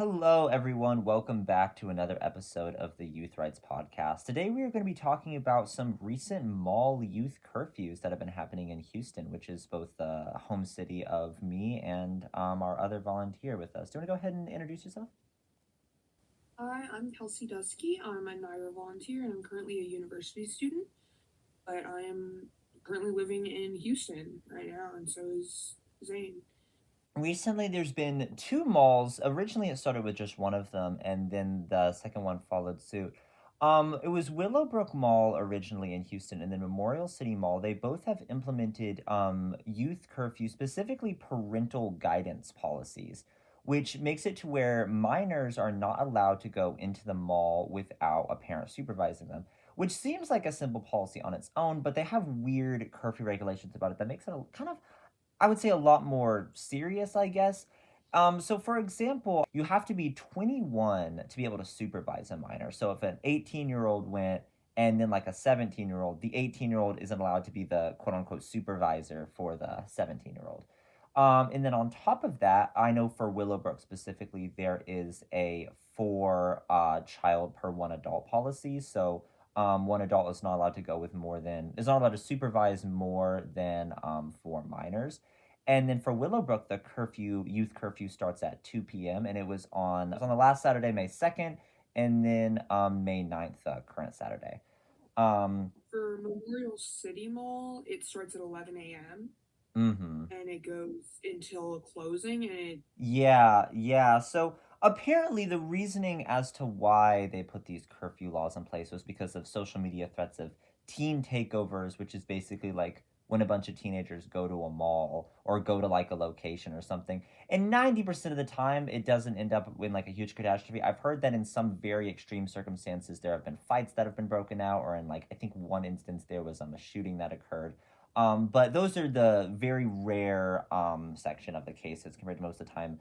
Hello, everyone. Welcome back to another episode of the Youth Rights Podcast. Today, we are going to be talking about some recent mall youth curfews that have been happening in Houston, which is both the home city of me and our other volunteer with us. Do you want to go ahead and introduce yourself? Hi, I'm Kelsey Duskie. I'm a NYRA volunteer and I'm currently a university student, but I am currently living in Houston right now, and so is Zane. Recently, there's been two malls. Originally, it started with just one of them, and then the second one followed suit. It was Willowbrook Mall originally in Houston, and then Memorial City Mall. They both have implemented youth curfew, specifically parental guidance policies, which makes it to where minors are not allowed to go into the mall without a parent supervising them. Which seems like a simple policy on its own, but they have weird curfew regulations about it that makes it kind of, I would say, a lot more serious, I guess. So for example, you have to be 21 to be able to supervise a minor. So if an 18-year-old went and then like a 17-year-old, the 18-year-old isn't allowed to be the quote unquote supervisor for the 17-year-old. And then on top of that, I know for Willowbrook specifically, there is a four child per one adult policy. So one adult is not allowed to go with more than, is not allowed to supervise more than four minors. And then for Willowbrook, the youth curfew starts at 2 p.m. and it was on the last Saturday, May 2nd, and then May 9th, current Saturday. Um, For Memorial City Mall, it starts at 11 a.m. mm-hmm. and it goes until closing, and it Yeah. So apparently, the reasoning as to why they put these curfew laws in place was because of social media threats of teen takeovers, which is basically like when a bunch of teenagers go to a mall or go to like a location or something. And 90% of the time, it doesn't end up in like a huge catastrophe. I've heard that in some very extreme circumstances, there have been fights that have been broken out, or in like, I think one instance, there was a shooting that occurred. But those are the very rare section of the cases compared to most of the time.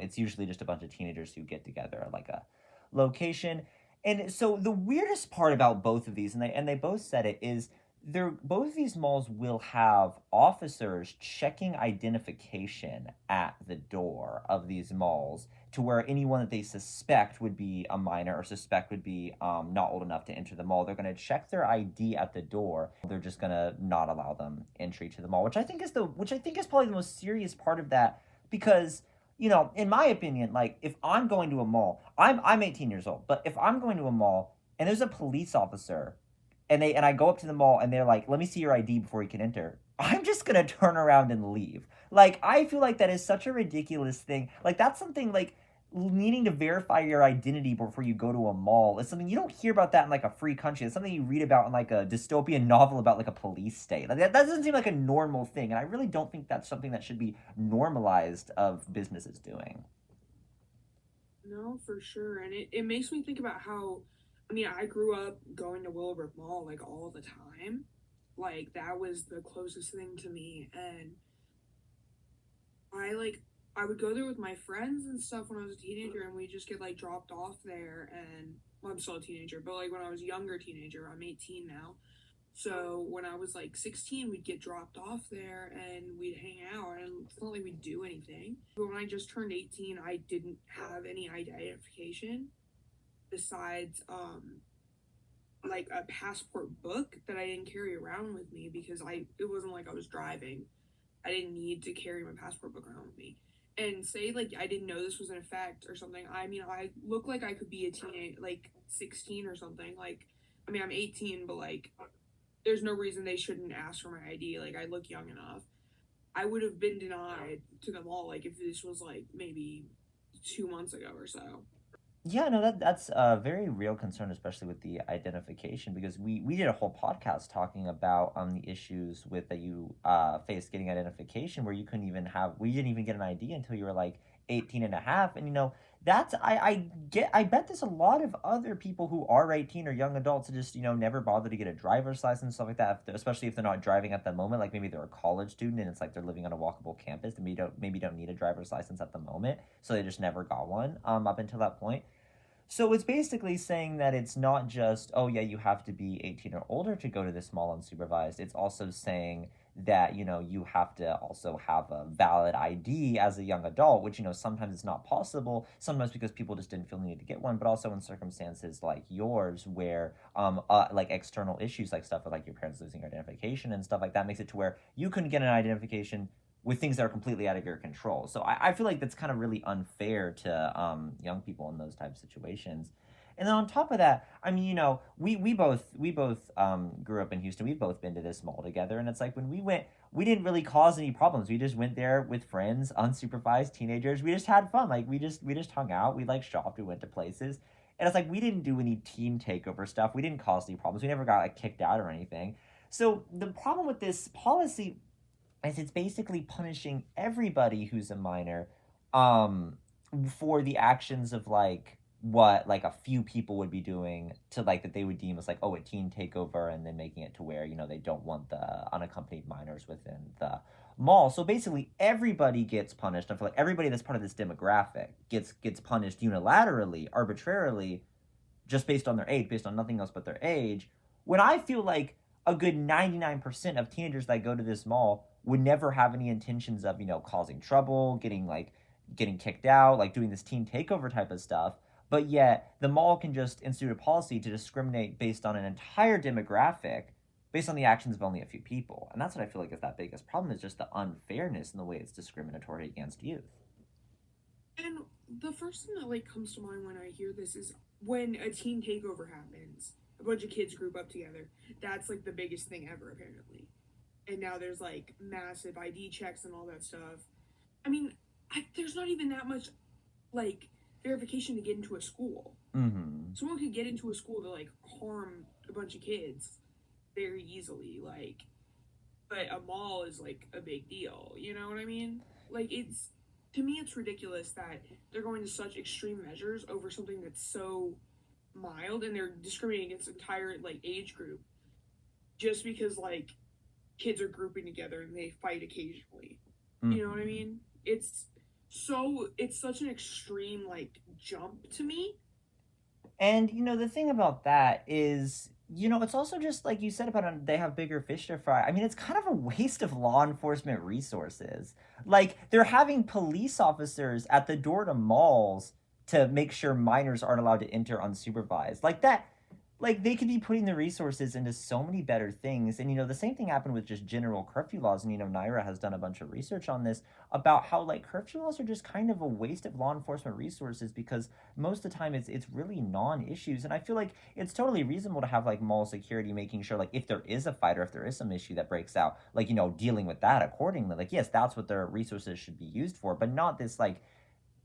It's usually just a bunch of teenagers who get together at like a location. And so the weirdest part about both of these, and they both said it, is they're both of these malls will have officers checking identification at the door of these malls to where anyone that they suspect would be a minor or suspect would be not old enough to enter the mall. They're going to check their ID at the door. They're just going to not allow them entry to the mall, which I think is probably the most serious part of that because in my opinion, like if I'm going to a mall, I'm 18 years old, but if I'm going to a mall and there's a police officer and I go up to the mall and they're like, "Let me see your ID before you can enter." I'm just gonna turn around and leave. Like I feel like that is such a ridiculous thing. Like that's something like needing to verify your identity before you go to a mall is something you don't hear about that in like a free country. It's something you read about in like a dystopian novel about like a police state. Like that doesn't seem like a normal thing, and I really don't think that's something that should be normalized of businesses doing. no, for sure. And it makes me think about how, I mean, I grew up going to Willowbrook Mall like all the time. Like that was the closest thing to me, and I would go there with my friends and stuff when I was a teenager, and we just get like dropped off there. And well, I'm still a teenager, but like when I was a younger teenager, I'm 18 now. So when I was like 16, we'd get dropped off there and we'd hang out, and it's not like we'd do anything. But when I just turned 18, I didn't have any identification besides like a passport book that I didn't carry around with me because I it wasn't like I was driving. I didn't need to carry my passport book around with me. And say like I didn't know this was in effect or something. I mean, I look like I could be a teenage, like 16 or something. Like, I mean, I'm 18, but like, there's no reason they shouldn't ask for my ID. Like, I look young enough. I would have been denied to them all. Like, if this was like maybe 2 months ago or so. Yeah, no, that's a very real concern, especially with the identification, because we did a whole podcast talking about the issues with that you faced getting identification, where you couldn't even have we didn't even get an ID until you were like 18 and a half, and that's I bet there's a lot of other people who are 18 or young adults who just never bother to get a driver's license, stuff like that, especially if they're not driving at the moment, like maybe they're a college student and it's like they're living on a walkable campus and maybe don't need a driver's license at the moment, so they just never got one up until that point. So it's basically saying that it's not just, oh yeah, you have to be 18 or older to go to this mall unsupervised. It's also saying that, you have to also have a valid ID as a young adult, which, sometimes it's not possible, sometimes because people just didn't feel the need to get one, but also in circumstances like yours where, like external issues, like stuff with like your parents losing identification and stuff like that makes it to where you couldn't get an identification with things that are completely out of your control. So I feel like that's kind of really unfair to young people in those type of situations. And then on top of that, I mean, we both grew up in Houston. We've both been to this mall together, and it's like when we went, we didn't really cause any problems. We just went there with friends, unsupervised teenagers. We just had fun. Like we just hung out. We like shopped. We went to places, and it's like we didn't do any teen takeover stuff. We didn't cause any problems. We never got like kicked out or anything. So the problem with this policy is it's basically punishing everybody who's a minor um for the actions of like what like a few people would be doing to like that they would deem as like, oh, a teen takeover, and then making it to where they don't want the unaccompanied minors within the mall. So basically everybody gets punished. I feel like everybody that's part of this demographic gets punished unilaterally, arbitrarily, just based on their age, based on nothing else but their age, when I feel like a good 99% of teenagers that go to this mall would never have any intentions of, causing trouble, getting kicked out, like doing this teen takeover type of stuff. But yet the mall can just institute a policy to discriminate based on an entire demographic based on the actions of only a few people. And that's what I feel like is that biggest problem, is just the unfairness in the way it's discriminatory against youth. And the first thing that like comes to mind when I hear this is when a teen takeover happens, a bunch of kids group up together. That's like the biggest thing ever, apparently. And now there's like massive ID checks and all that stuff. I mean, there's not even that much like verification to get into a school. Mm-hmm. Someone could get into a school to like harm a bunch of kids very easily. Like, but a mall is like a big deal. You know what I mean? Like, it's, to me, it's ridiculous that they're going to such extreme measures over something that's so mild, and they're discriminating against entire like age group just because like kids are grouping together and they fight occasionally. Mm-hmm. You know what I mean? It's such an extreme like jump to me. And the thing about that is, it's also just like you said about they have bigger fish to fry. I mean, it's kind of a waste of law enforcement resources. Like they're having police officers at the door to malls to make sure minors aren't allowed to enter unsupervised. Like that, like they could be putting the resources into so many better things. And the same thing happened with just general curfew laws. And NYRA has done a bunch of research on this about how like curfew laws are just kind of a waste of law enforcement resources, because most of the time it's really non-issues. And I feel like it's totally reasonable to have like mall security making sure like if there is a fight or if there is some issue that breaks out, like dealing with that accordingly. Like yes, that's what their resources should be used for, but not this like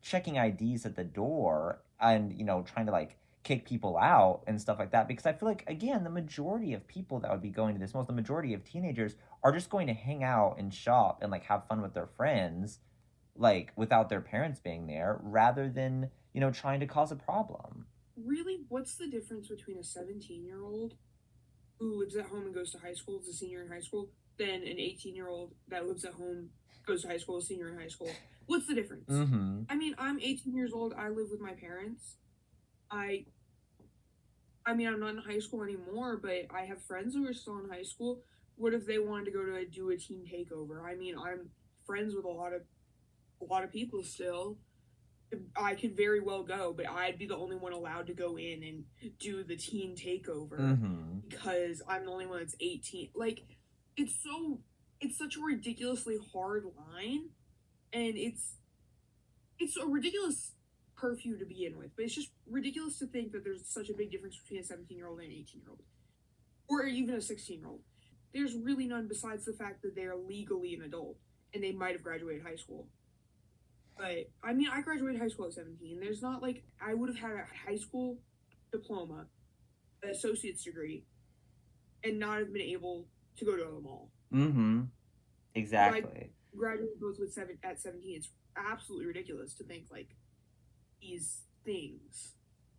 checking IDs at the door and trying to like kick people out and stuff like that. Because I feel like, again, the majority of people that would be going to this most, the majority of teenagers are just going to hang out and shop and like have fun with their friends, like without their parents being there, rather than trying to cause a problem. Really, what's the difference between a 17-year-old who lives at home and goes to high school, is a senior in high school, than an 18-year-old that lives at home, goes to high school, is senior in high school? What's the difference? Mm-hmm. I mean, I'm 18 years old. I live with my parents. I mean, I'm not in high school anymore, but I have friends who are still in high school. What if they wanted to go to do a teen takeover? I mean, I'm friends with a lot of people still. I could very well go, but I'd be the only one allowed to go in and do the teen takeover because I'm the only one that's 18. Like, it's such a ridiculously hard line, and it's a ridiculous curfew to begin with, but it's just ridiculous to think that there's such a big difference between a 17-year-old and an 18-year-old, or even a 16-year-old. There's really none, besides the fact that they're legally an adult and they might have graduated high school. But I mean, I graduated high school at 17. There's not like I would have had a high school diploma, an associate's degree, and not have been able to go to a mall. Mm-hmm. Exactly. But I graduated both at 17. It's absolutely ridiculous to think like these things.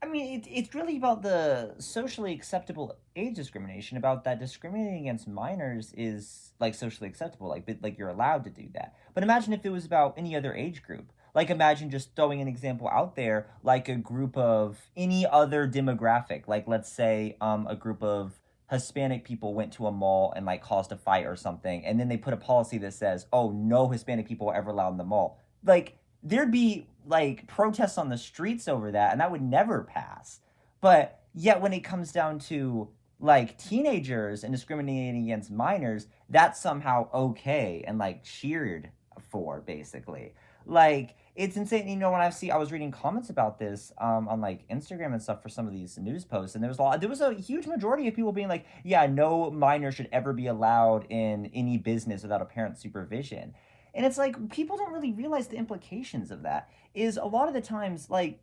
I mean, it's really about the socially acceptable age discrimination. About that discriminating against minors is like socially acceptable, like you're allowed to do that. But imagine if it was about any other age group. Like imagine just throwing an example out there, like a group of any other demographic. Like let's say a group of Hispanic people went to a mall and like caused a fight or something, and then they put a policy that says, "Oh, no Hispanic people are ever allowed in the mall." Like there'd be like protests on the streets over that, and that would never pass. But yet, when it comes down to like teenagers and discriminating against minors, that's somehow okay and like cheered for, basically. Like it's insane. When I was reading comments about this on like Instagram and stuff for some of these news posts, and there was a huge majority of people being like, yeah, no minor should ever be allowed in any business without a parent's supervision. And it's like people don't really realize the implications of that. Is a lot of the times like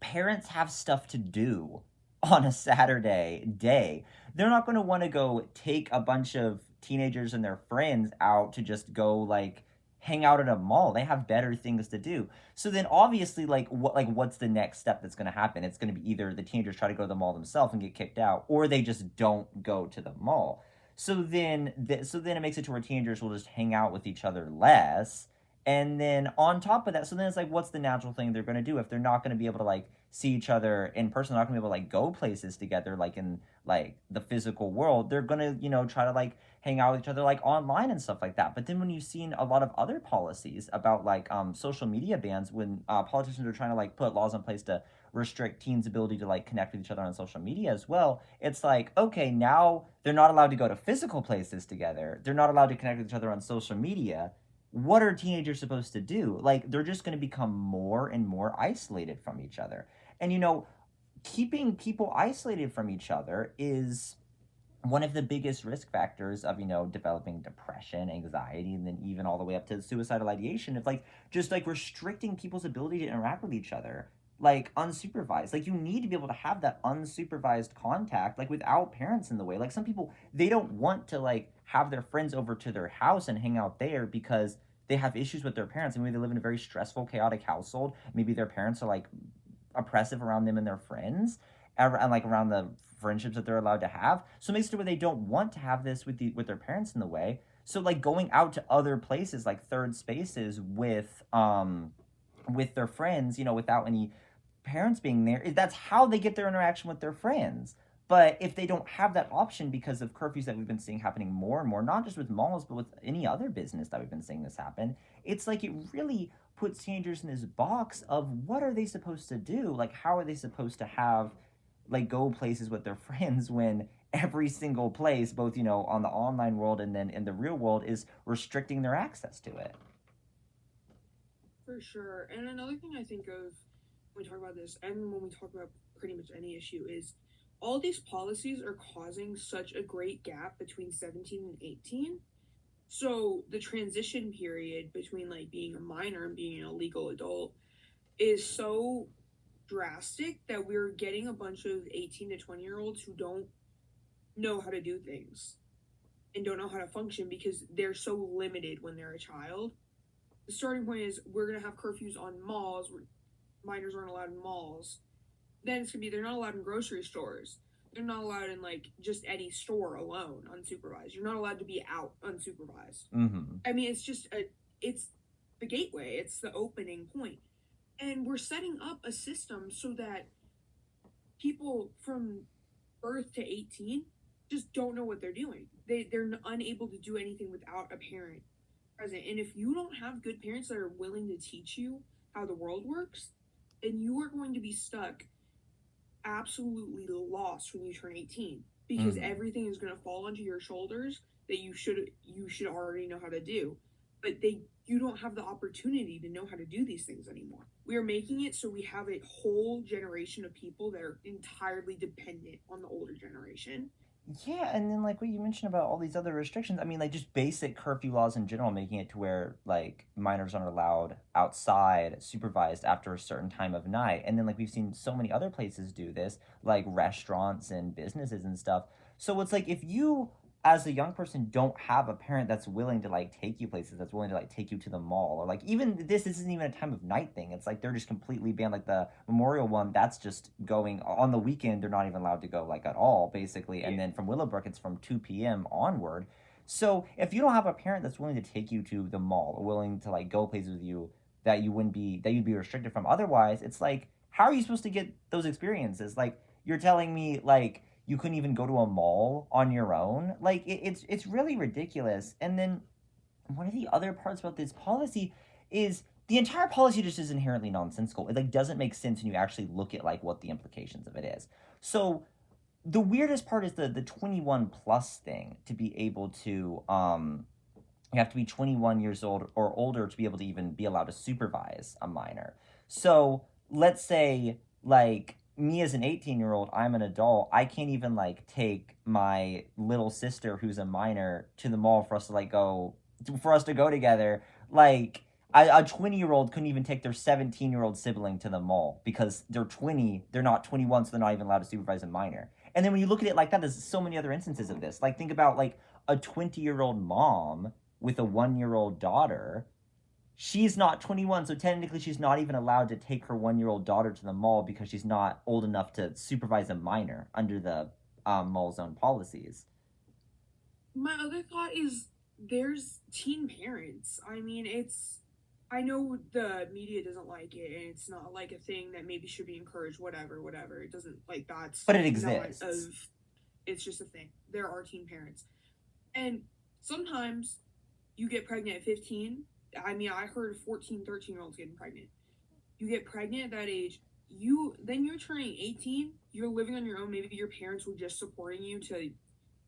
parents have stuff to do on a Saturday day. They're not going to want to go take a bunch of teenagers and their friends out to just go like hang out at a mall. They have better things to do. So then obviously what's the next step that's going to happen? It's going to be either the teenagers try to go to the mall themselves and get kicked out, or they just don't go to the mall. So then it makes it to where teenagers will just hang out with each other less. And then on top of that, so then it's like, what's the natural thing they're going to do if they're not going to be able to like see each other in person? They're not going to be able to like go places together, like in like the physical world. They're going to, try to like hang out with each other like online and stuff like that. But then when you've seen a lot of other policies about like social media bans, when politicians are trying to like put laws in place to restrict teens' ability to like connect with each other on social media as well, it's like, okay, now they're not allowed to go to physical places together. They're not allowed to connect with each other on social media. What are teenagers supposed to do? Like, they're just going to become more and more isolated from each other. And, keeping people isolated from each other is one of the biggest risk factors of, developing depression, anxiety, and then even all the way up to suicidal ideation. Of like, just like restricting people's ability to interact with each other, like unsupervised. Like, you need to be able to have that unsupervised contact, like without parents in the way. Like, some people, they don't want to like have their friends over to their house and hang out there because they have issues with their parents. And maybe they live in a very stressful, chaotic household. Maybe their parents are like oppressive around them and their friends, and like around the friendships that they're allowed to have. So it makes it where they don't want to have this with their parents in the way. So like going out to other places, like third spaces with their friends, without any parents being there, that's how they get their interaction with their friends. But if they don't have that option because of curfews that we've been seeing happening more and more, not just with malls, but with any other business that we've been seeing this happen, it's like it really puts teenagers in this box of what are they supposed to do? Like, how are they supposed to have, like, go places with their friends when every single place, both, on the online world and then in the real world, is restricting their access to it? For sure. And another thing I think of when we talk about this, and when we talk about pretty much any issue, is all these policies are causing such a great gap between 17 and 18. So the transition period between like being a minor and being an illegal adult is so drastic that we're getting a bunch of 18 to 20-year-olds who don't know how to do things and don't know how to function because they're so limited when they're a child. The starting point is we're going to have curfews on malls where minors aren't allowed in malls. Then it's going to be they're not allowed in grocery stores. They're not allowed in like just any store alone unsupervised. You're not allowed to be out unsupervised. Mm-hmm. I mean, it's the gateway. It's the opening point. And we're setting up a system so that people from birth to 18 just don't know what they're doing. They're unable to do anything without a parent present. And if you don't have good parents that are willing to teach you how the world works, then you are going to be stuck absolutely lost when you turn 18 because everything is going to fall onto your shoulders that you should already know how to do, but you don't have the opportunity to know how to do these things anymore. We are making it so we have a whole generation of people that are entirely dependent on the older generation. Yeah, and then like what you mentioned about all these other restrictions, I mean, like just basic curfew laws in general, making it to where like minors aren't allowed outside supervised after a certain time of night. And then like we've seen so many other places do this, like restaurants and businesses and stuff. So it's like if you as a young person don't have a parent that's willing to like take you places, that's willing to like take you to the mall, or like even this isn't even a time of night thing. It's like they're just completely banned. Like the Memorial one, that's just going on the weekend. They're not even allowed to go like at all, basically. And then from Willowbrook, it's from 2 p.m. onward. So if you don't have a parent that's willing to take you to the mall or willing to like go places with you that you'd be restricted from otherwise, it's like how are you supposed to get those experiences? Like you're telling me like you couldn't even go to a mall on your own. Like it's really ridiculous. And then one of the other parts about this policy is the entire policy just is inherently nonsensical. It like doesn't make sense when you actually look at like what the implications of it is. So the weirdest part is the 21 plus thing, to be able to you have to be 21 years old or older to be able to even be allowed to supervise a minor. So let's say like me as an 18-year-old, I'm an adult, I can't even like take my little sister who's a minor to the mall for us to like go for us to go together. Like a 20-year-old couldn't even take their 17-year-old sibling to the mall because they're 20, they're not 21, so they're not even allowed to supervise a minor. And then when you look at it like that, there's so many other instances of this. Like think about like a 20-year-old mom with a 1-year-old daughter. She's not 21, so technically she's not even allowed to take her 1-year-old daughter to the mall because she's not old enough to supervise a minor under the mall zone policies. My other thought is there's teen parents. I mean, I know the media doesn't like it, and it's not like a thing that maybe should be encouraged. Whatever. It doesn't like that's But it not exists. of. It's just a thing. There are teen parents, and sometimes you get pregnant at 15. I mean, I heard 14, 13-year-olds getting pregnant. You get pregnant at that age. Then you're turning 18. You're living on your own. Maybe your parents were just supporting you to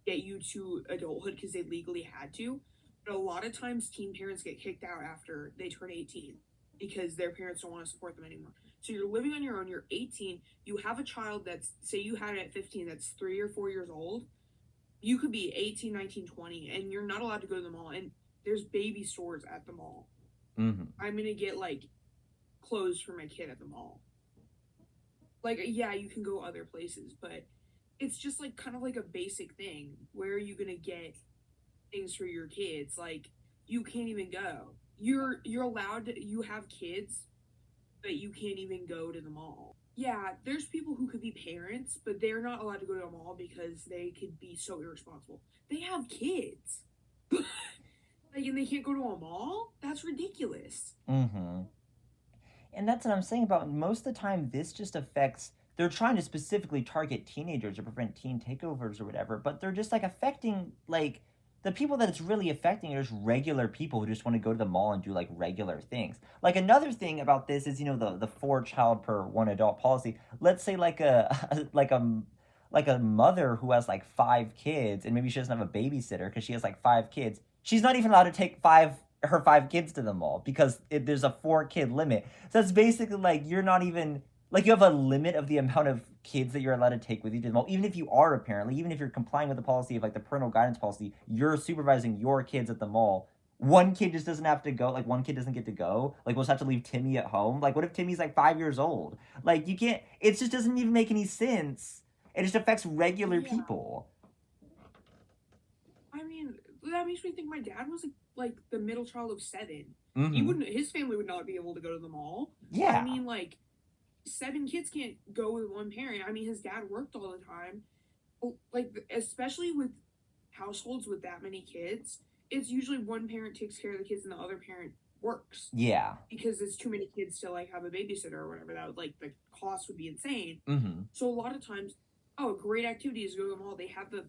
get you to adulthood because they legally had to. But a lot of times, teen parents get kicked out after they turn 18 because their parents don't want to support them anymore. So you're living on your own. You're 18. You have a child that's, say you had it at 15, that's 3 or 4 years old. You could be 18, 19, 20, and you're not allowed to go to the mall. And there's baby stores at the mall. Mm-hmm. I'm going to get, like, clothes for my kid at the mall. Like, yeah, you can go other places, but it's just, like, kind of like a basic thing. Where are you going to get things for your kids? Like, you can't even go. You're allowed to, you have kids, but you can't even go to the mall. Yeah, there's people who could be parents, but they're not allowed to go to a mall because they could be so irresponsible. They have kids. Like, and they can't go to a mall? That's ridiculous. Mm-hmm. And that's what I'm saying about most of the time this just affects, they're trying to specifically target teenagers or prevent teen takeovers or whatever, but they're just like affecting like the people that it's really affecting are just regular people who just want to go to the mall and do like regular things. Like another thing about this is, you know, the 4 child per 1 adult policy. Let's say like a like a mother who has like 5 kids and maybe she doesn't have a babysitter because she has like 5 kids. She's not even allowed to take her 5 kids to the mall because there's a 4 kid limit. So that's basically like you're not even like you have a limit of the amount of kids that you're allowed to take with you to the mall. Even if you are apparently, even if you're complying with the policy of like the parental guidance policy, you're supervising your kids at the mall. One kid just doesn't have to go. Like one kid doesn't get to go. Like we'll just have to leave Timmy at home. Like what if Timmy's like 5 years old? Like you can't. It just doesn't even make any sense. It just affects regular people. I mean, that makes me think my dad was like the middle child of 7. Mm-hmm. He wouldn't. His family would not be able to go to the mall. Yeah. I mean, like 7 kids can't go with one parent. I mean, his dad worked all the time. Like especially with households with that many kids, it's usually one parent takes care of the kids and the other parent works. Yeah. Because it's too many kids to like have a babysitter or whatever. That would like the cost would be insane. Mm-hmm. So a lot of times, a great activity is to go to the mall. They have the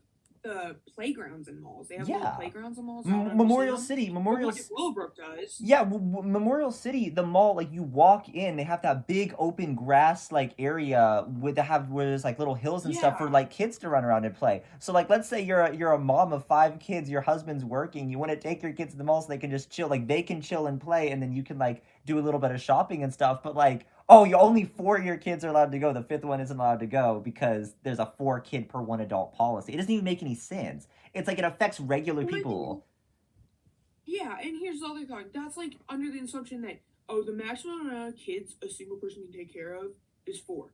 playgrounds in malls. They have little playgrounds in malls. Memorial City, Willowbrook does. Yeah, Memorial City, the mall, like you walk in, they have that big open grass like area with where there's like little hills and stuff for like kids to run around and play. So like let's say you're a mom of 5 kids, your husband's working, you want to take your kids to the mall so they can just chill, like they can chill and play, and then you can like do a little bit of shopping and stuff. But like, oh, you only 4 of your kids are allowed to go. The 5th one isn't allowed to go because there's a 4 kid per 1 adult policy. It doesn't even make any sense. It's like it affects regular people. Yeah, and here's the other thing. That's like under the assumption that, the maximum amount of kids a single person can take care of is 4.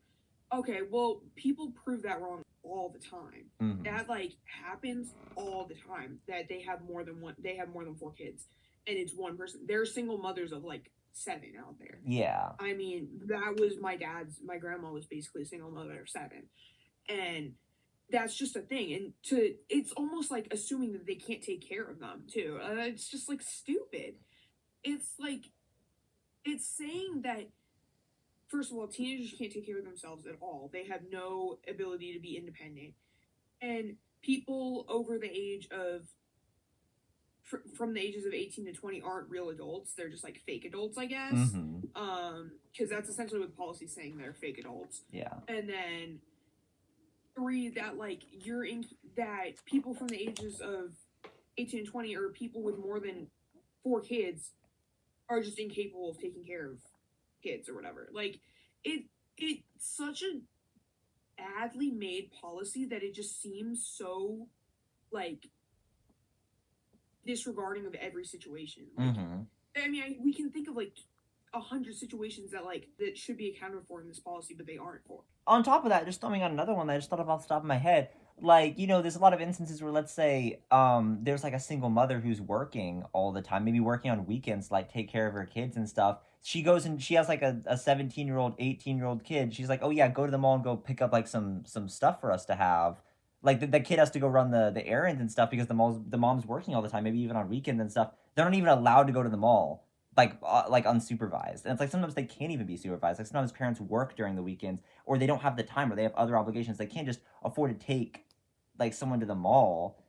Okay, well, people prove that wrong all the time. Mm-hmm. That like happens all the time. That they have more than 4 kids, and it's one person. There are single mothers of like 7 out there. Yeah. I mean, that was my grandma was basically a single mother of 7, and that's just a thing. And it's almost like assuming that they can't take care of them too. It's just like stupid. It's like, it's saying that, first of all, teenagers can't take care of themselves at all. They have no ability to be independent. and people over the age of from the ages of 18 to 20 aren't real adults. They're just like fake adults, I guess. Because that's essentially what the policy's saying, they're fake adults. Yeah. And then 3, that like you're in that people from the ages of 18 and 20 or people with more than 4 kids are just incapable of taking care of kids or whatever. Like it's such a badly made policy that it just seems so like disregarding of every situation. Like, I mean, we can think of like 100 situations that like that should be accounted for in this policy, but they aren't for. On top of that, just throwing out another one that I just thought of off the top of my head, like, you know, there's a lot of instances where, let's say, there's like a single mother who's working all the time, maybe working on weekends, like take care of her kids and stuff. She goes and she has like a 17-year-old, 18-year-old kid. She's like, oh yeah, go to the mall and go pick up like some stuff for us to have. Like the kid has to go run the errands and stuff because the mom's working all the time, maybe even on weekends and stuff. They're not even allowed to go to the mall like unsupervised. And it's like sometimes they can't even be supervised. Like sometimes parents work during the weekends or they don't have the time or they have other obligations. They can't just afford to take like someone to the mall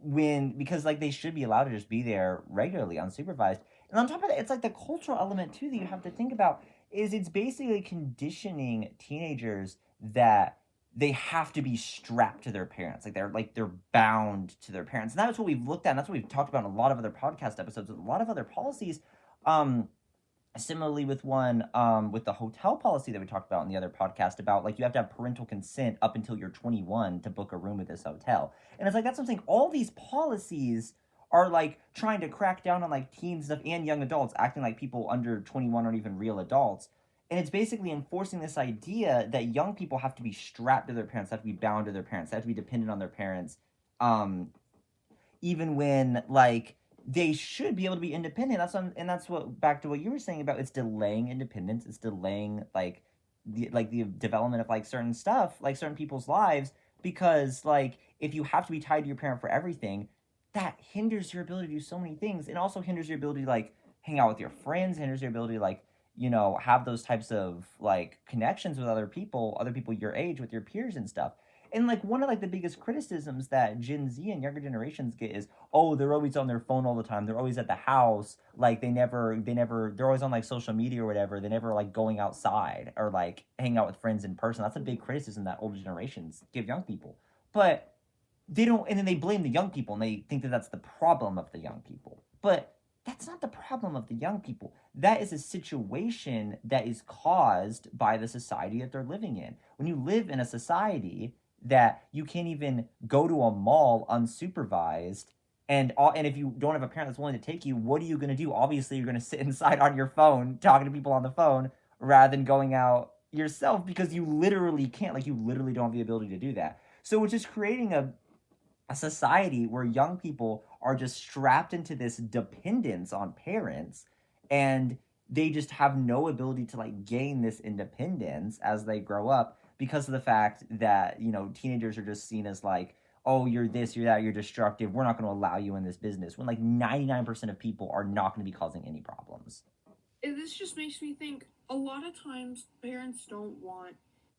because like they should be allowed to just be there regularly unsupervised. And on top of that, it's like the cultural element too that you have to think about is it's basically conditioning teenagers that they have to be strapped to their parents. Like they're bound to their parents. And that's what we've looked at, and that's what we've talked about in a lot of other podcast episodes, a lot of other policies. Similarly with with the hotel policy that we talked about in the other podcast about like you have to have parental consent up until you're 21 to book a room at this hotel. And it's like that's something all these policies are like trying to crack down on like teens stuff and young adults acting like people under 21 aren't even real adults. And it's basically enforcing this idea that young people have to be strapped to their parents, have to be bound to their parents, have to be dependent on their parents, even when like they should be able to be independent. And that's what back to what you were saying about it's delaying independence. It's delaying like the development of like certain stuff, like certain people's lives, because like if you have to be tied to your parent for everything, that hinders your ability to do so many things. It also hinders your ability to like hang out with your friends, hinders your ability to like have those types of like connections with other people your age, with your peers and stuff. And like one of like the biggest criticisms that Gen Z and younger generations get is, oh, they're always on their phone all the time. They're always at the house. Like they're always on like social media or whatever. They never like going outside or like hanging out with friends in person. That's a big criticism that older generations give young people. But they don't, and then they blame the young people and they think that that's the problem of the young people. But that's not the problem of the young people. That is a situation that is caused by the society that they're living in. When you live in a society that you can't even go to a mall unsupervised, and if you don't have a parent that's willing to take you, what are you going to do? Obviously, you're going to sit inside on your phone talking to people on the phone rather than going out yourself because you literally can't. Like you literally don't have the ability to do that. So it's just creating a society where young people are just strapped into this dependence on parents and they just have no ability to like gain this independence as they grow up because of the fact that teenagers are just seen as like, oh, you're this, you're that, you're destructive, we're not going to allow you in this business, when like 99% of people are not going to be causing any problems. This just makes me think a lot of times parents don't want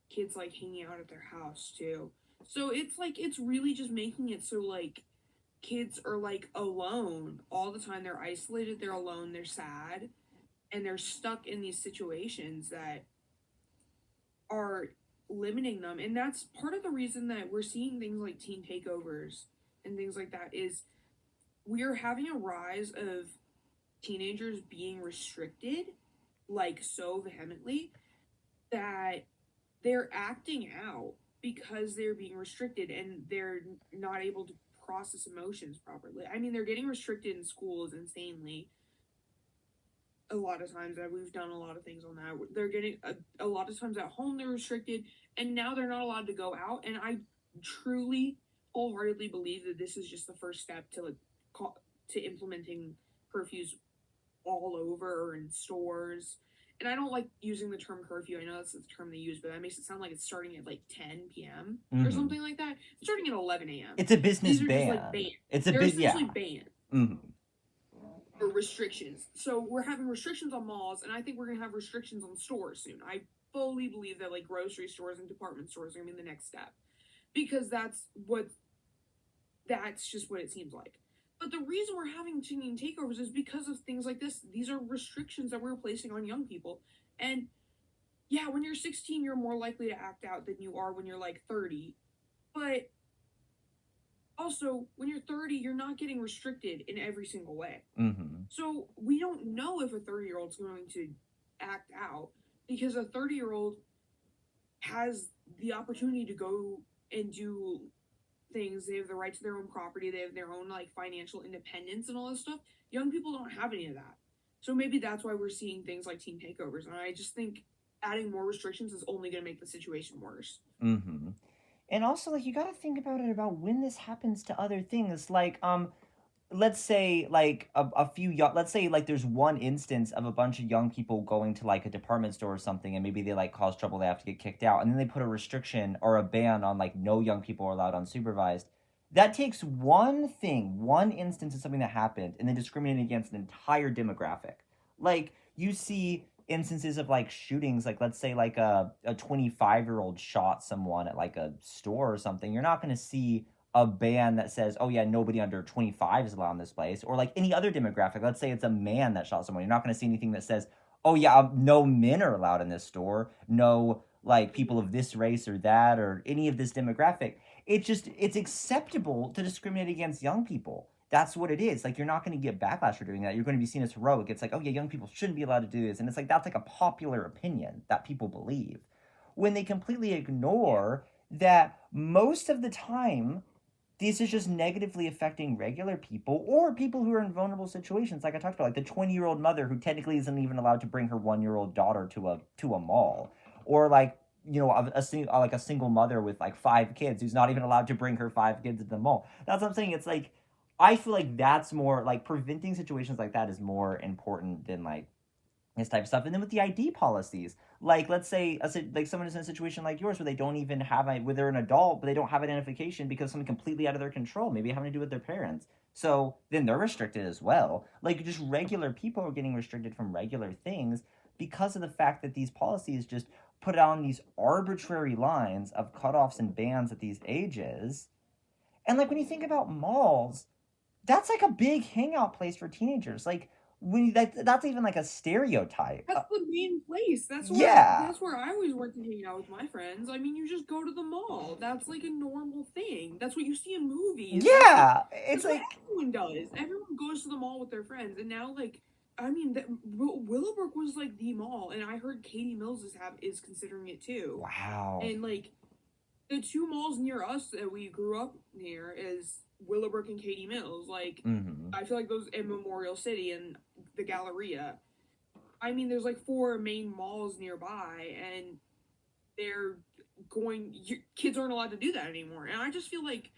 kids like hanging out at their house too. So it's like it's really just making it so like kids are like alone all the time. They're isolated, they're alone, they're sad, and they're stuck in these situations that are limiting them. And that's part of the reason that we're seeing things like teen takeovers and things like that is we're having a rise of teenagers being restricted like so vehemently that they're acting out because they're being restricted and they're not able to process emotions properly. I mean, they're getting restricted in schools insanely. A lot of times that we've done a lot of things on that. They're getting a lot of times at home they're restricted and now they're not allowed to go out. And I truly wholeheartedly believe that this is just the first step to implementing curfews all over or in stores. And I don't like using the term curfew. I know that's the term they use, but that makes it sound like it's starting at like 10 p.m. Or something like that. It's starting at 11 a.m. It's a business ban. Just like banned. It's a big, yeah. Banned. Or restrictions. So we're having restrictions on malls, and I think we're going to have restrictions on stores soon. I fully believe that like grocery stores and department stores are going to be the next step. because that's just what it seems like. But the reason we're having teen takeovers is because of things like this. These are restrictions that we're placing on young people. And yeah, when you're 16, you're more likely to act out than you are when you're like 30. But also, when you're 30, you're not getting restricted in every single way. Mm-hmm. So we don't know if a 30-year-old's going to act out, because a 30-year-old has the opportunity to go and do things. They have the right to their own property. They have their own like financial independence and all this stuff. Young people don't have any of that. So maybe that's why we're seeing things like teen takeovers. And I just think adding more restrictions is only going to make the situation worse. Mm-hmm. And also, like, you got to think about it about when this happens to other things. Like, let's say like a few young, let's say like there's one instance of a bunch of young people going to like a department store or something, and maybe they like cause trouble, they have to get kicked out, and then they put a restriction or a ban on like no young people are allowed unsupervised. That takes one instance of something that happened, and then discriminating against an entire demographic. Like, you see instances of like shootings, like let's say like a 25-year-old shot someone at like a store or something. You're not going to see a ban that says, oh yeah, nobody under 25 is allowed in this place, or like any other demographic. Let's say it's a man that shot someone. You're not going to see anything that says, oh yeah, no men are allowed in this store, no like people of this race or that or any of this demographic. It's acceptable to discriminate against young people. That's what it is. Like, you're not going to get backlash for doing that. You're going to be seen as heroic. It's like, oh yeah, young people shouldn't be allowed to do this, and it's like that's like a popular opinion that people believe, when they completely ignore that most of the time this is just negatively affecting regular people or people who are in vulnerable situations. Like I talked about, like the 20-year-old mother who technically isn't even allowed to bring her 1-year-old daughter to a mall, or like, you know, like a single mother with like 5 kids who's not even allowed to bring her 5 kids to the mall. That's what I'm saying. It's like, I feel like that's more like preventing situations like that is more important than like this type of stuff. And then with the ID policies, like let's say like someone is in a situation like yours where they don't even have where they're an adult but they don't have identification because something completely out of their control, maybe having to do with their parents. So then they're restricted as well. Like, just regular people are getting restricted from regular things because of the fact that these policies just put on these arbitrary lines of cutoffs and bans at these ages. And like, when you think about malls, that's like a big hangout place for teenagers. Like, that's even like a stereotype. That's the main place. Yeah. That's where I always went to hang out with my friends. I mean, you just go to the mall. That's like a normal thing. That's what you see in movies. Yeah, it's like everyone does. Everyone goes to the mall with their friends, and now like, I mean, Willowbrook was like the mall, and I heard Katie Mills is considering it too. Wow. And like, the 2 malls near us that we grew up near is Willowbrook and Katie Mills. Like, I feel like those in Memorial City and the Galleria. I mean, there's like 4 main malls nearby, and kids aren't allowed to do that anymore. And I just feel like,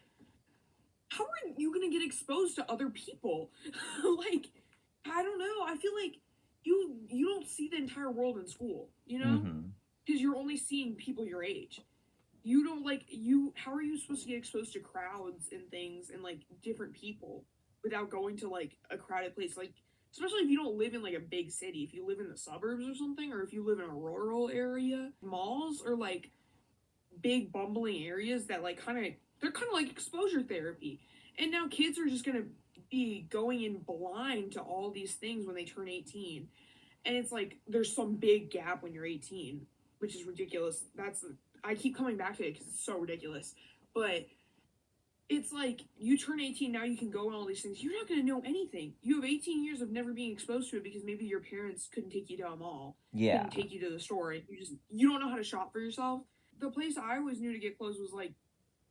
how are you gonna get exposed to other people? Like, I don't know. I feel like you don't see the entire world in school, you know, because you're only seeing people your age. You don't how are you supposed to get exposed to crowds and things and like different people without going to like a crowded place? Like, especially if you don't live in like a big city, if you live in the suburbs or something, or if you live in a rural area. Malls are like big bumbling areas that like they're kind of like exposure therapy. And now kids are just gonna be going in blind to all these things when they turn 18. And it's like there's some big gap when you're 18, which is ridiculous. I keep coming back to it because it's so ridiculous. But it's like, you turn 18, now you can go on all these things. You're not going to know anything. You have 18 years of never being exposed to it because maybe your parents couldn't take you to a mall. Yeah. Couldn't take you to the store. And you don't know how to shop for yourself. The place I always knew to get clothes was like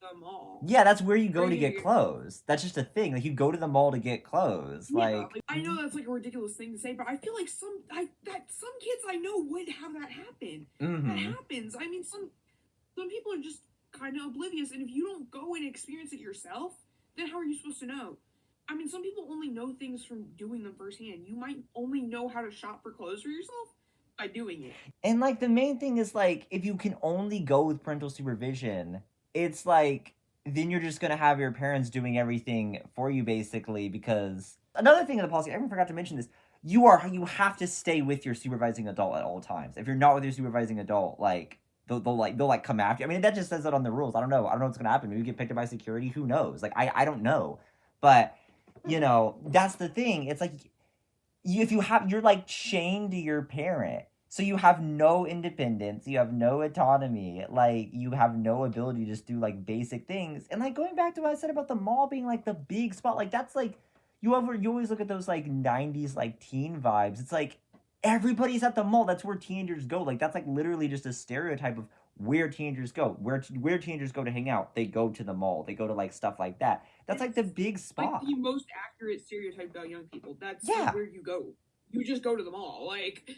the mall. Yeah, that's where you go to get clothes. That's just a thing. Like, you go to the mall to get clothes. Yeah, like, I know that's like a ridiculous thing to say, but I feel like some kids I know would have that happen. That happens. I mean, some people are just kind of oblivious, and if you don't go and experience it yourself, then how are you supposed to know? I mean, some people only know things from doing them firsthand. You might only know how to shop for clothes for yourself by doing it. And like, the main thing is like, if you can only go with parental supervision, it's like, then you're just gonna have your parents doing everything for you, basically. Because another thing in the policy, I even forgot to mention this, you have to stay with your supervising adult at all times. If you're not with your supervising adult, like, they'll come after you. I mean, that just says it on the rules. I don't know what's gonna happen. Maybe you get picked up by security. Who knows? Like I don't know, but that's the thing. It's like you're like chained to your parent, so you have no independence, you have no autonomy, like you have no ability to just do like basic things. And like going back to what I said about the mall being like the big spot, like that's like you always look at those like 90s like teen vibes. It's like everybody's at the mall. That's where teenagers go. Like that's like literally just a stereotype of where teenagers go. Where teenagers go to hang out. They go to the mall. They go to like stuff like that. That's like the big like spot. the most accurate stereotype about young people. That's Yeah. like, where you go. You just go to the mall. Like,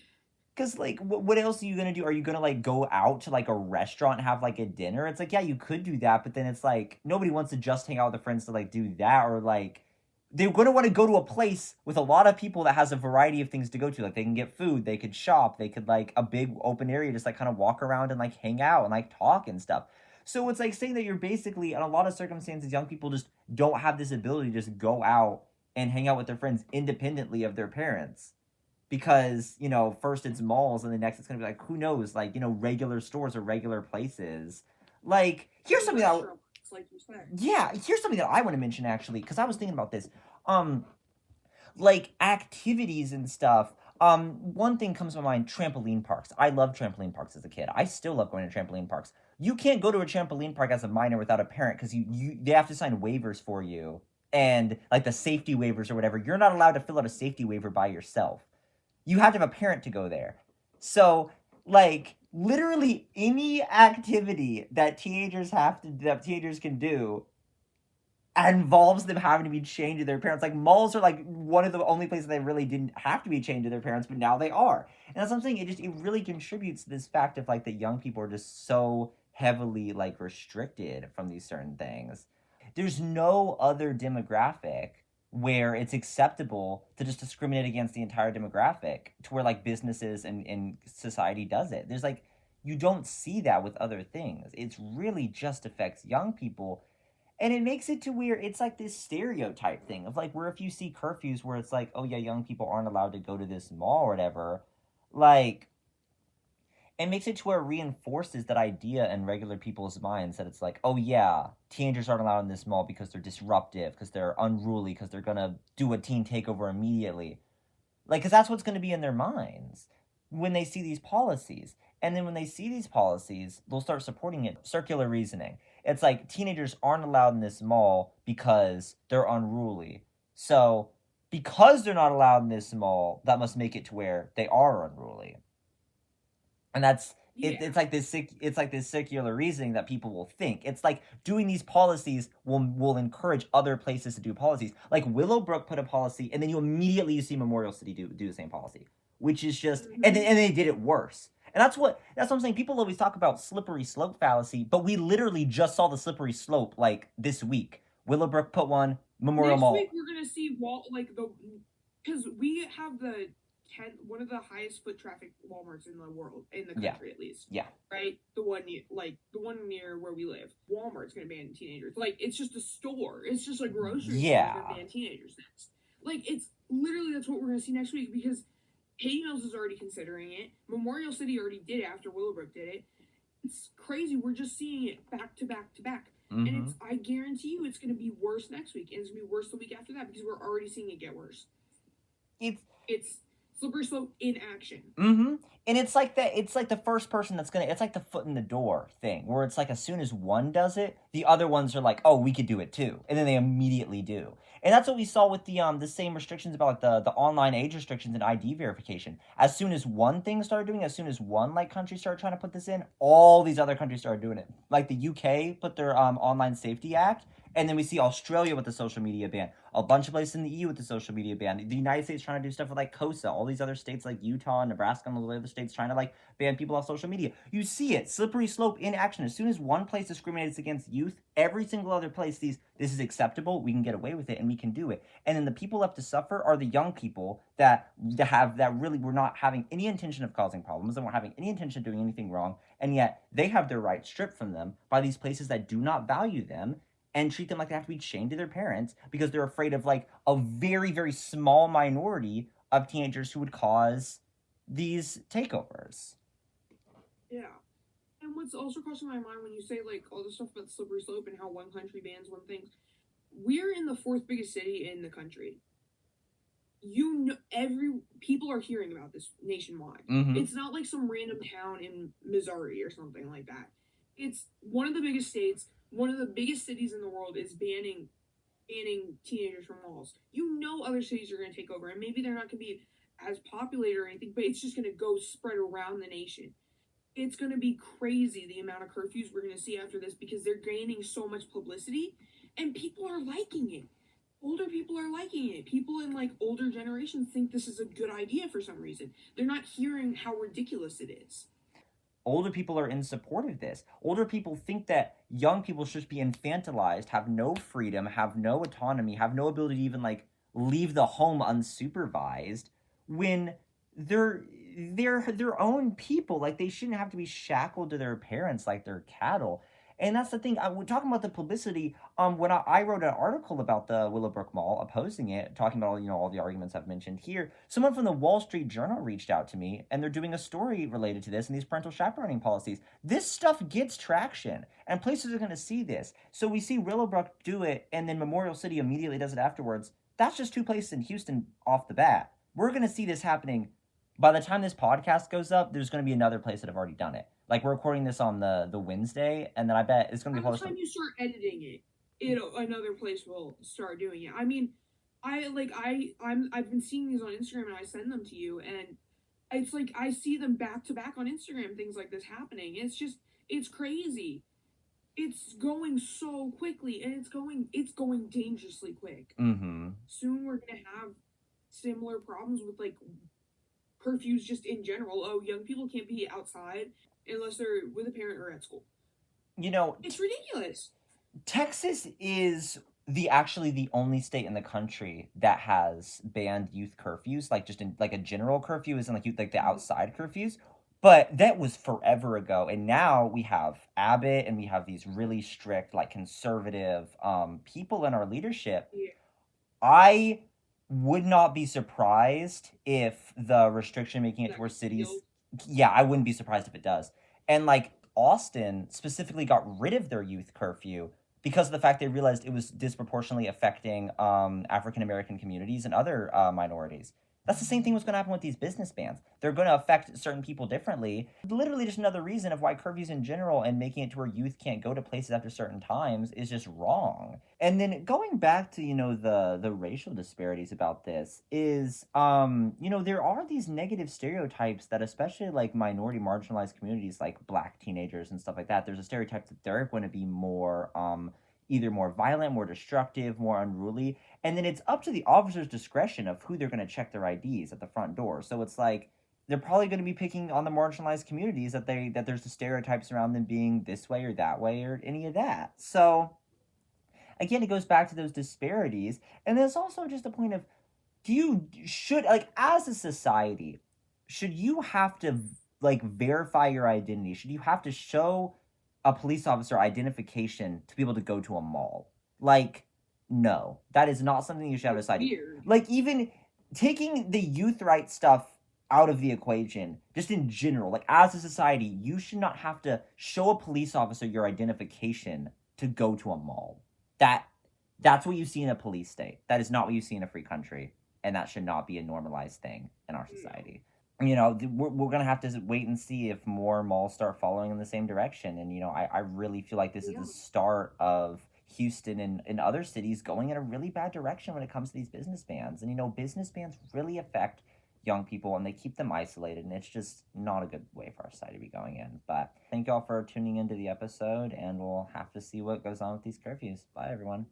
because like what else are you gonna do? Are you gonna like go out to like a restaurant and have like a dinner? It's like, yeah, you could do that, but then it's like nobody wants to just hang out with their friends to like do that. Or like they're gonna want to go to a place with a lot of people that has a variety of things to go to. Like they can get food, they could shop, they could like a big open area, just like kind of walk around and like hang out and like talk and stuff. So it's like saying that you're basically, in a lot of circumstances, young people just don't have this ability to just go out and hang out with their friends independently of their parents. Because, first it's malls and the next it's going to be like, who knows, like, regular stores or regular places. Like, here's something that, like you said. yeah, here's something that I want to mention actually, because I was thinking about this. Like activities and stuff. One thing comes to my mind, trampoline parks. I loved trampoline parks as a kid. I still love going to trampoline parks. You can't go to a trampoline park as a minor without a parent because they have to sign waivers for you. And like the safety waivers or whatever, you're not allowed to fill out a safety waiver by yourself. You have to have a parent to go there. So, like, literally any activity that teenagers can do involves them having to be chained to their parents. Like, malls are like one of the only places they really didn't have to be chained to their parents, but now they are. And that's what I'm saying. It really contributes to this fact of like that young people are just so heavily like restricted from these certain things. There's no other demographic where it's acceptable to just discriminate against the entire demographic to where like businesses and society does it. There's like, you don't see that with other things. It's really just affects young people. And it makes it to where it's like this stereotype thing of like where if you see curfews where it's like, oh yeah, young people aren't allowed to go to this mall or whatever, like it makes it to where it reinforces that idea in regular people's minds that it's like, oh yeah, teenagers aren't allowed in this mall because they're disruptive, because they're unruly, because they're gonna do a teen takeover immediately. Like, because that's what's gonna be in their minds when they see these policies. And then when they see these policies, they'll start supporting it. Circular reasoning. It's like teenagers aren't allowed in this mall because they're unruly. So, because they're not allowed in this mall, that must make it to where they are unruly. And that's it's like this circular reasoning that people will think. It's like doing these policies will encourage other places to do policies. Like Willowbrook put a policy, and then you see Memorial City do the same policy, which is just and they did it worse. And that's what I'm saying. People always talk about slippery slope fallacy, but we literally just saw the slippery slope like this week. Willowbrook put one, Memorial Mall. Next week we're gonna see because we have one of the highest foot traffic Walmarts in the world, in the country at least. Yeah. Right? The one near where we live. Walmart's gonna ban teenagers. Like, it's just a store. It's just like grocery yeah. store gonna ban teenagers next. Like, it's literally that's what we're gonna see next week because Katie Mills is already considering it. Memorial City already did it after Willowbrook did it. It's crazy. We're just seeing it back to back to back. Mm-hmm. And I guarantee you it's gonna be worse next week. And it's gonna be worse the week after that because we're already seeing it get worse. It's slippery slope in action. Mm-hmm. And it's like that. It's like the first person that's gonna. It's like the foot in the door thing, where it's like as soon as one does it, the other ones are like, "Oh, we could do it too," and then they immediately do. And that's what we saw with the same restrictions about like the online age restrictions and ID verification. As soon as one thing started doing, as soon as one like country started trying to put this in, all these other countries started doing it. Like the UK put their Online Safety Act. And then we see Australia with the social media ban. A bunch of places in the EU with the social media ban. The United States trying to do stuff with like COSA. All these other states like Utah, Nebraska, and all the other states trying to like ban people off social media. You see it. Slippery slope in action. As soon as one place discriminates against youth, every single other place sees this is acceptable. We can get away with it and we can do it. And then the people left to suffer are the young people that really were not having any intention of causing problems and weren't having any intention of doing anything wrong. And yet they have their rights stripped from them by these places that do not value them and treat them like they have to be chained to their parents because they're afraid of like a very, very small minority of teenagers who would cause these takeovers. Yeah. And what's also crossing my mind when you say like all the stuff about the slippery slope and how one country bans one thing, we're in the fourth biggest city in the country. You know, people are hearing about this nationwide. Mm-hmm. It's not like some random town in Missouri or something like that. It's one of the biggest states, one of the biggest cities in the world is banning teenagers from malls. You know, other cities are going to take over, and maybe they're not going to be as populated or anything, but it's just going to go spread around the nation. It's going to be crazy the amount of curfews we're going to see after this because they're gaining so much publicity, and people are liking it. Older people are liking it. People in like older generations think this is a good idea for some reason. They're not hearing how ridiculous it is. Older people are in support of this. Older people think that young people should be infantilized, have no freedom, have no autonomy, have no ability to even like leave the home unsupervised when they're their own people. Like they shouldn't have to be shackled to their parents like they're cattle. And that's the thing. We're talking about the publicity. When I wrote an article about the Willowbrook Mall opposing it, talking about all the arguments I've mentioned here, someone from the Wall Street Journal reached out to me, and they're doing a story related to this and these parental chaperoning policies. This stuff gets traction, and places are going to see this. So we see Willowbrook do it, and then Memorial City immediately does it afterwards. That's just 2 places in Houston off the bat. We're going to see this happening. By the time this podcast goes up, there's going to be another place that have already done it. Like, we're recording this on the Wednesday, and then I bet it's going to be published. By the time you start editing it, another place will start doing it. I mean, I've been seeing these on Instagram, and I send them to you, and it's like I see them back to back on Instagram, things like this happening. It's crazy. It's going so quickly, and it's going dangerously quick. Mm-hmm. Soon we're gonna have similar problems with like curfews just in general. Oh, young people can't be outside unless they're with a parent or at school. It's ridiculous. Texas is actually the only state in the country that has banned youth curfews, like just in like a general curfew isn't like the outside curfews. But that was forever ago, and now we have Abbott and we have these really strict, like conservative people in our leadership. Yeah. I would not be surprised if the restriction making it towards cities. Yeah, I wouldn't be surprised if it does. And like Austin specifically got rid of their youth curfew because of the fact they realized it was disproportionately affecting African American communities and other minorities. That's the same thing was going to happen with these business bans. They're going to affect certain people differently. Literally just another reason of why curfews in general and making it to where youth can't go to places after certain times is just wrong. And then going back to, the racial disparities about this is, there are these negative stereotypes that especially like minority marginalized communities like Black teenagers and stuff like that, there's a stereotype that they're going to be more either more violent, more destructive, more unruly. And then it's up to the officer's discretion of who they're going to check their IDs at the front door. So it's like they're probably going to be picking on the marginalized communities that there's the stereotypes around them being this way or that way or any of that. So again, it goes back to those disparities. And there's also just a point of as a society, should you have to like verify your identity? Should you have to show a police officer identification to be able to go to a mall? Like, no, that is not something you should have decided. Like, even taking the youth rights stuff out of the equation, just in general, like as a society, you should not have to show a police officer your identification to go to a mall. That's what you see in a police state. That is not what you see in a free country, and that should not be a normalized thing in our society. We're going to have to wait and see if more malls start following in the same direction. And, I really feel like this is the start of Houston and other cities going in a really bad direction when it comes to these business bans. And, business bans really affect young people and they keep them isolated. And it's just not a good way for our society to be going in. But thank y'all for tuning into the episode, and we'll have to see what goes on with these curfews. Bye, everyone.